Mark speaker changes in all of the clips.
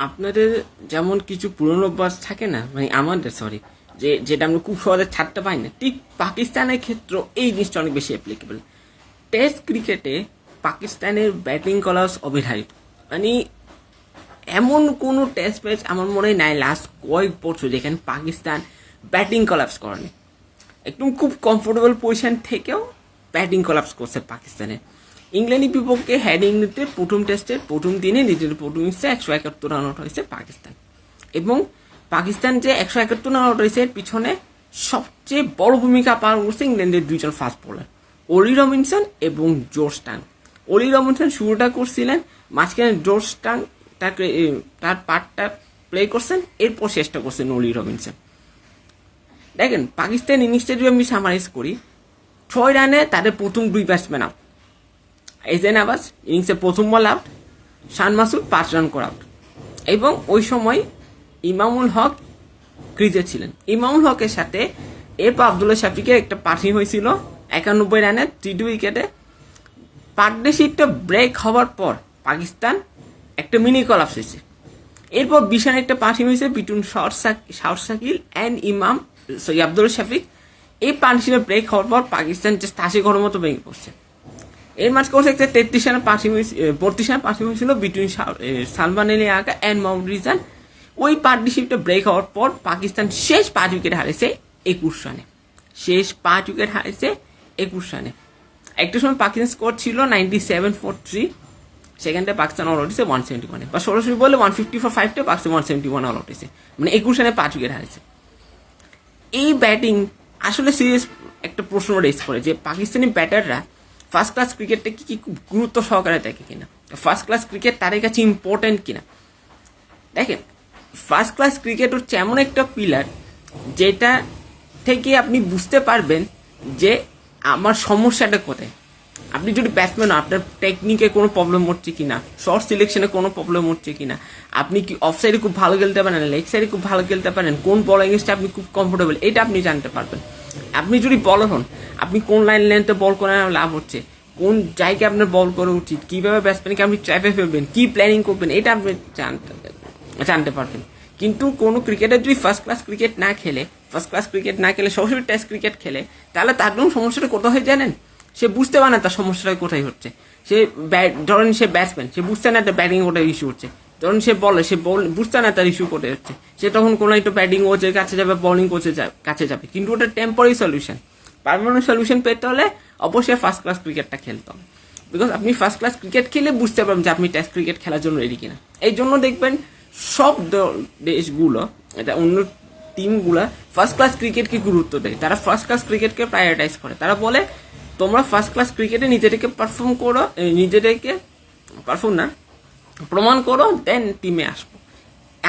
Speaker 1: আপনাদের যেমন কিছু পুরনো অভ্যাস থাকে না, মানে আমাদের সরি, যেটা আমরা খুব সহজে ছাড়তে পারি না, ঠিক পাকিস্তানের ক্ষেত্রে এই জিনিসটা অনেক বেশি অ্যাপ্লিকেবল। টেস্ট ক্রিকেটে পাকিস্তানের ব্যাটিং কলাস অবিধারিত। মানে এমন কোনো টেস্ট ম্যাচ আমার মনে হয় নাই লাস্ট কয়েক বছর যেখানে পাকিস্তান ব্যাটিং কলাপস করেনি। একদম খুব কমফোর্টেবল পজিশন থেকেও ব্যাটিং কলাপস করছে পাকিস্তানে। ইংল্যান্ডের বিপক্ষে হেডিংলিতে প্রথম টেস্টের প্রথম দিনে নিজের প্রথম ইনিংসে 171 রান আউট হয়েছে পাকিস্তান। এবং পাকিস্তান যে 171 রান আউট হয়েছে এর পিছনে সবচেয়ে বড় ভূমিকা পালন করছে ইংল্যান্ডের দুইজন ফাস্ট বোলার, অলি রবিনসন এবং জোশ টাং। অলি রবিনসন শুরুটা করছিলেন, মাঝখানে জোশ টাং তার পার্টটা প্লে করছেন, এরপর শেষটা করছেন অলি রবিনসন। দেখেন পাকিস্তান ইনিংসটা যদি আমি সামারাইজ করি, 6 রানে তাদের প্রথম 2 ব্যাটসম্যান আউট। এজেন আবাস ইনিংসে প্রথম বল আউট, শান মাসুদ 5 রান করে আউট। এবং ওই সময় ইমামুল হক ক্রিজে ছিলেন। ইমামুল হকের সাথে এরপর আবদুল্লাহ শাফিকের একটা পার্টি হয়েছিল 91 রানে 3 উইকেটে। পার্টনারশিপটা ব্রেক হওয়ার পর পাকিস্তান একটা মিনি কলাপস হয়েছে। এরপর বিশাল একটা পার্টি হয়েছে বিটুইন শাওর সাকিল অ্যান্ড আবদুল্লাহ শাফিক। এই পার্টনারশিপে ব্রেক হওয়ার পর পাকিস্তান জাস্ট 80 ঘরের মতো ভেঙে পড়ছে। এর মাঝে করছে একটা 33 রানের পার্টি হয়েছে, 32 রানের পার্টি হয়েছিল বিটুইন সালমান আলী আগা অ্যান্ড মোহাম্মদ রিজান। ওই পার্টনারশিপটা ব্রেক হওয়ার পর পাকিস্তান শেষ 5 উইকেট হারিয়েছে 21 রানে। শেষ 5 উইকেট হারিয়েছে 21 রানে। একটা সময় পাকিস্তান স্কোর ছিল 97 for 3, সেখানটা পাকিস্তান অল আউট হয়েছে 171-এ, বা সরাসরি বলে 150 for 5-তে পাকিস্তান 171 অল আউট হয়েছে, মানে 21 রানে 5 উইকেট হারিয়েছে। এই ব্যাটিং আসলে সিরিয়াস একটা প্রশ্ন রেজ করে যে পাকিস্তানি ব্যাটাররা ফার্স্ট ক্লাস ক্রিকেটটা কি খুব গুরুত্ব সহকারে দেখে কিনা, ফার্স্ট ক্লাস ক্রিকেট তাদের কাছে ইম্পর্টেন্ট কিনা। দেখেন ফার্স্ট ক্লাস ক্রিকেট হচ্ছে এমন একটা পিলার যেটা থেকে আপনি বুঝতে পারবেন যে আমার সমস্যাটা কোথায়। আপনি যদি ব্যাটসম্যান, আপনার টেকনিকে কোনো প্রবলেম হচ্ছে কিনা, শর্ট সিলেকশনে কোনো প্রবলেম হচ্ছে কিনা, আপনি কি অফ সাইডে খুব ভালো খেলতে পারেন, লেগ সাইডে খুব ভালো খেলতে পারেন, কোন বল এগেন্সটা আপনি খুব কমফোর্টেবল, এটা আপনি জানতে পারবেন। আপনি যদি বলার হন, আপনি কোন লাইন লেন্থে বল করে লাভ হচ্ছে, কোন জায়গায় আপনার বল করা উচিত, কীভাবে ব্যাটসম্যানকে আপনি ট্র্যাপে ফেলবেন, কী প্ল্যানিং করবেন, এটা আপনি জানতে পারবেন। কিন্তু কোনো ক্রিকেটার যদি ফার্স্ট ক্লাস ক্রিকেট না খেলে সরাসরি টেস্ট ক্রিকেট খেলে, তাহলে তার জন্য সমস্যাটা কোথায় হয় জানেন? সে বুঝতে পারে না তার সমস্যাটা কোথায় হচ্ছে। ধরেন সে ব্যাটসম্যান, সে বুঝতে না তার ব্যাটিং কোথায় ইস্যু হচ্ছে। ধরুন সে বলে, সে বুঝতে না তার ইস্যু কোথায় হচ্ছে। সে তখন কোনো একটা ব্যাটিং কোচের কাছে যাবে, বোলিং কোচের কাছে যাবে, কিন্তু ওটা টেম্পোরারি সলিউশন। পারমানেন্ট সলিউশন পেতে হলে অবশ্যই ফার্স্ট ক্লাস ক্রিকেটটা খেলতে হবে। বিকজ আপনি ফার্স্ট ক্লাস ক্রিকেট খেলে বুঝতে পারবেন যে আপনি টেস্ট ক্রিকেট খেলার জন্য রেডি কিনা। এই জন্য দেখবেন সব দেশগুলো, এটা অন্য টিমগুলো ফার্স্ট ক্লাস ক্রিকেটকে গুরুত্ব দেয়। তারা ফার্স্ট ক্লাস ক্রিকেটকে প্রায়োরিটাইজ করে। তারা বলে তোমরা ফার্স্ট ক্লাস ক্রিকেটে নিজেদেরকে প্রমাণ করো, দেন টিমে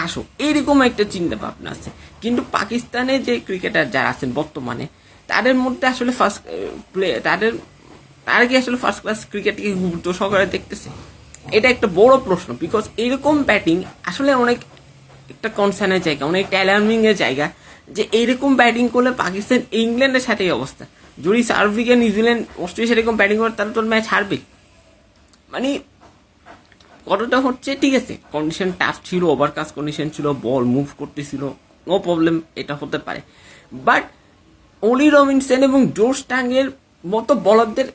Speaker 1: আসো, এইরকম একটা চিন্তা ভাবনা আছে। কিন্তু পাকিস্তানে যে ক্রিকেটার যারা আছেন বর্তমানে, তাদের মধ্যে আসলে তারা কি আসলে ফার্স্ট ক্লাস ক্রিকেটকে গুরুত্ব সহকারে দেখতেছে? এটা একটা বড় প্রশ্ন। বিকজ এইরকম ব্যাটিং আসলে অনেক একটা কনসার্নের জায়গা, অনেক অ্যালার্মিং এর জায়গা, যে এইরকম ব্যাটিং করলে পাকিস্তান ইংল্যান্ডের সাথে এই অবস্থা। যদি সাউথ আফ্রিকা, নিউজিল্যান্ড, অস্ট্রেলিয়া সেরকম ব্যাটিং করে, তাহলে তোর ম্যাচ হারবে। মানে কতটা হচ্ছে, ঠিক আছে কন্ডিশন টাফ ছিল, ওভারকাস্ট কন্ডিশন ছিল, বল মুভ করতেছিল, নো প্রবলেম, এটা হতে পারে। বাট অলি রবিনসন এবং জোশ টাংয়ের মতো বলারদের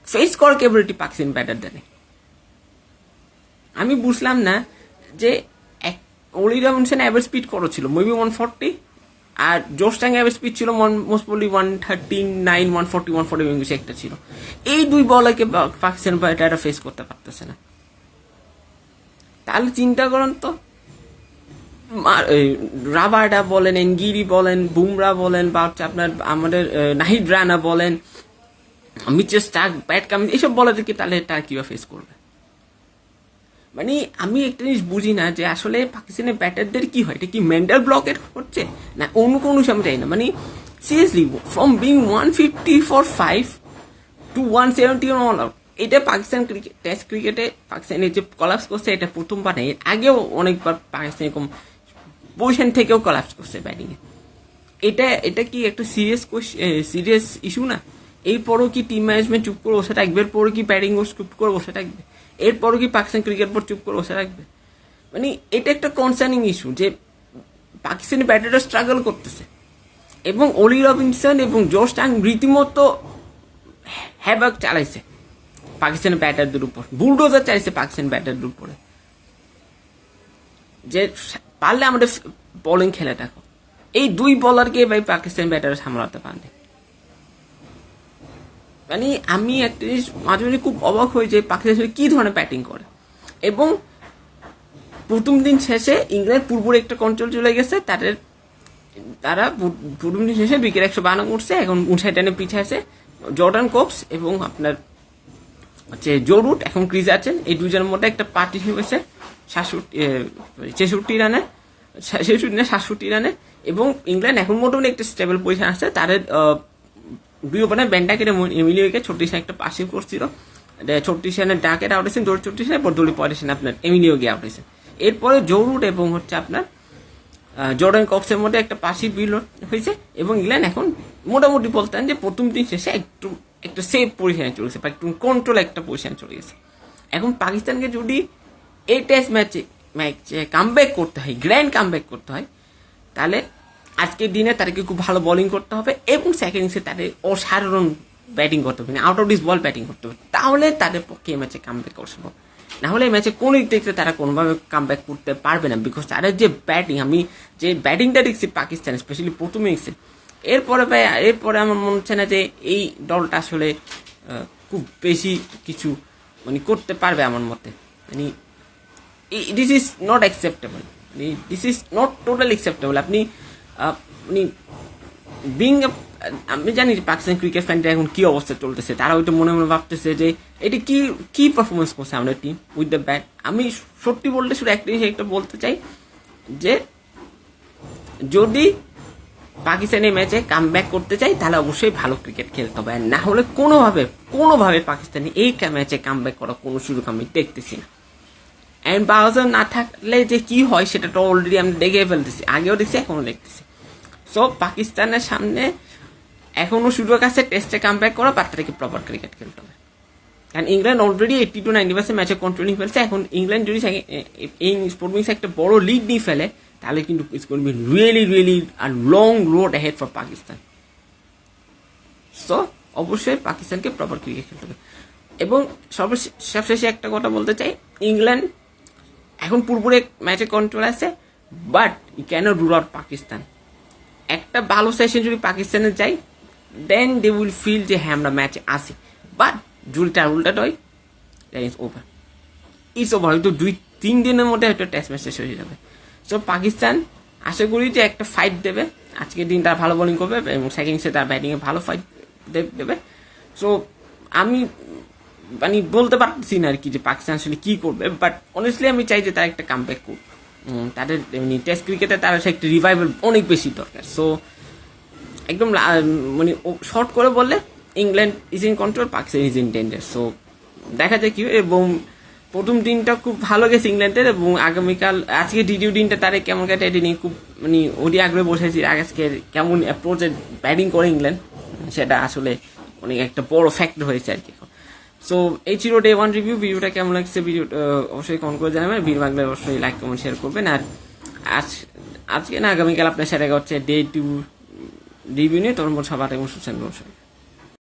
Speaker 1: ফেস করার ক্যাপাবিলিটি পাকিস্তান ব্যাটারদের নেই। আমি বুঝলাম না যে অলি রবিনসন অ্যাভারেজ স্পিড কত ছিল, মেবি 140, আর জোশ টাং অ্যাভারেজ স্পিড ছিল মোস্ট প্রবলি 139, 140, 140 একটা ছিল। এই দুই বলারকে পাকিস্তান ব্যাটাররা ফেস করতে পারতেছে না। তাহলে চিন্তা করেন তো, রাবাডা বলেন, এনগিরি বলেন, বুমরা বলেন, বা হচ্ছে আপনার আমাদের নাহিদ রানা বলেন, মিচেল স্টার্ক, ব্যাট কামিন্স, এইসব বলারদেরকে তাহলে তারা কিভাবে ফেস করবে? মানে আমি একটা জিনিস বুঝি না যে আসলে পাকিস্তানের ব্যাটারদের কি হয়, এটা কি মেন্টাল ব্লকেট হচ্ছে না অন্য কোনো আমি চাই না। মানে seriously from being 150 for 5 to 170 all out, এটা পাকিস্তান ক্রিকেট টেস্ট ক্রিকেটে পাকিস্তানের যে কলাপস করছে এটা প্রথমবার নেই, আগেও অনেকবার পাকিস্তান এরকম পজিশন থেকেও কলাপস করছে ব্যাটিংয়ে। এটা কি একটা সিরিয়াস ইস্যু না? এরপরও কি টিম ম্যানেজমেন্ট চুপ করে বসে থাকবে? এরপরও কি ব্যাটিং কোচ চুপ করে বসে থাকবে? এরপরও কি পাকিস্তান ক্রিকেট বোর্ড চুপ করে বসে থাকবে? মানে এটা একটা কনসার্নিং ইস্যু যে পাকিস্তানি ব্যাটাররা স্ট্রাগল করতেছে এবং অলি রবিনসন এবং জোশ টাং রীতিমতো হ্যাভক চালাইছে পাকিস্তানি ব্যাটারদের উপর, বুলডোজার চালাইছে পাকিস্তানি ব্যাটারদের উপরে, যে পারলে আমাদের বোলিং খেলে দেখো। এই দুই বলারকে ভাই পাকিস্তানি ব্যাটাররা সামলাতে পারেনি। মানে আমি একটা জিনিস মাঝে মাঝে খুব অবাক হই যে পাকিস্তান কি ধরনের ব্যাটিং করে। এবং প্রথম দিন শেষে ইংল্যান্ড পূর্বরে একটা কন্ট্রোল চলে গেছে, তারা প্রথম দিন শেষে উইকেট 152 উঠছে, এখন 59 রানে পিছিয়ে আছে। জর্ডান কক্স এবং আপনার হচ্ছে জো রুট এখন ক্রিজে আছেন। এই দুজনের মধ্যে একটা পার্টিশন হয়েছে 66 রানে, 67 রানে। এবং ইংল্যান্ড এখন মোটামুটি একটা স্টেবল পজিশন আছে। তাদের দুই ওপেনার ব্যান্ডাকের এমিলিওকে 36 রানে একটা পাসিং করছিল, 36 রানের ডাকের আউট হয়েছেন, 34 রানে, পর 45 রানে আপনার এমিলিও গিয়ে আউট হয়েছেন। এরপরে জো রুট এবং হচ্ছে আপনার জর্ডান কক্সের মধ্যে একটা পাসি বিল হয়েছে। এবং ইংল্যান্ড এখন মোটামুটি বলতেন যে প্রথম দিন শেষে একটা সেফ পজিশনে চলে গেছে বা একটু কন্ট্রোল একটা পজিশনে চলে গেছে। এখন পাকিস্তানকে যদি এই টেস্ট ম্যাচে কামব্যাক করতে হয়, গ্র্যান্ড কামব্যাক করতে হয়, তাহলে আজকের দিনে তাদেরকে খুব ভালো বোলিং করতে হবে এবং সেকেন্ড ইনিংসে তাদের অসাধারণ ব্যাটিং করতে হবে, out of this ball batting করতে হবে, তাহলে তাদের পক্ষে এই ম্যাচে কামব্যাক করা সম্ভব। না হলে এই ম্যাচে কোন দিক থেকে তারা কোনোভাবে কামব্যাক করতে পারবে না, বিকজ তাদের যে ব্যাটিং, আমি যে ব্যাটিংটা দেখছি পাকিস্তান স্পেশালি প্রথম ইনিংসে, এরপরে আমার মনে হচ্ছে না যে এই দলটা আসলে খুব বেশি কিছু মানে করতে পারবে আমার মতে। মানে this is not acceptable, this is not totally acceptable. আপনি আমি জানি যে পাকিস্তান ক্রিকেট ফ্যানটা এখন কি অবস্থা চলতেছে, তারা ওইটা মনে মনে ভাবতেছে যে এটা কি পারফরমেন্স করছে আমাদের টিম উইথ দ্য ব্যাট। আমি সত্যি বলতে শুধু একটা জিনিস একটা বলতে চাই যে যদি পাকিস্তান এই ম্যাচে কাম ব্যাক করতে চাই তাহলে অবশ্যই ভালো ক্রিকেট খেলতে হবে, না হলে কোনোভাবে পাকিস্তানি এই ম্যাচে কাম ব্যাক করার কোনো সুযোগ আমি দেখতেছি না। অ্যান্ড বাউজার না থাকলে যে কি হয় সেটা তো অলরেডি আমি দেখে ফেলতেছি, আগেও দেখছি এখনো দেখতেছি। সো পাকিস্তানের সামনে এখনো সুযোগ আছে টেস্টে কাম ব্যাক করা, বাট তাদেরকে প্রপার ক্রিকেট খেলতে হবে। কারণ ইংল্যান্ড অলরেডি 80 to 90% ম্যাচে কন্ট্রোলিং ফেলছে। এখন ইংল্যান্ড যদি এই স্পোর্টিংসে একটা বড় লিড নিয়ে ফেলে তাহলে কিন্তু it's going to be really a long road ahead for Pakistan. So অবশ্যই পাকিস্তানকে প্রপার ক্রিকেট খেলতে হবে। এবং সবশেষে একটা কথা বলতে চাই, ইংল্যান্ড এখন পুরোপুরি ম্যাচে কন্ট্রোল আছে, but you cannot rule out Pakistan. একটা ভালো সেশন যদি পাকিস্তানে যাই দেন দে উইল ফিল যে হ্যাঁ আমরা ম্যাচে আসি, বাট যদি তার উল্টাটা হয় দেন ইটস ওভার। হয়তো 2-3 দিনের মধ্যে হয়তো টেস্ট ম্যাচ শেষ হয়ে যাবে। সো পাকিস্তান আশা করি যে একটা ফাইট দেবে, আজকের দিন তারা ভালো বোলিং করবে এবং সেকেন্ড ইনিংসে তার ব্যাটিংয়ে ভালো ফাইট দেবে। সো আমি মানে বলতে পারছি না আর কি যে পাকিস্তান আসলে কি করবে, বাট অনেস্টলি আমি চাই যে তারা একটা কামব্যাক করবে। তাদের এমনি টেস্ট ক্রিকেটে তারা একটা রিভাইভাল অনেক বেশি দরকার। সো একদম মানে শর্ট করে বললে England is in control, Pakistan is in danger. So দেখা যায় কি। এবং প্রথম দিনটা খুব ভালো গেছে ইংল্যান্ডের, এবং আগামীকাল আজকে দ্বিতীয় দিনটা তারা কেমন কাটে এটা নিয়ে খুব মানে ওটি আগ্রহে বসেছি। আজকে কেমন অ্যাপ্রোচে ব্যাটিং করে ইংল্যান্ড সেটা আসলে অনেক একটা বড় ফ্যাক্টর হয়েছে আর কি। সো এই ছিল ডে 1 রিভিউ। ভিডিওটা কেমন লাগছে ভিডিওটা অবশ্যই কমেন্ট করে জানাবেন। ভিডিও লাগলে অবশ্যই লাইক কমেন্ট শেয়ার করবেন। আর আজকে না আগামীকাল আপনার সাথে হচ্ছে ডে 2 রিভিউ নিয়ে, তখন সবার এবং সুশান্ত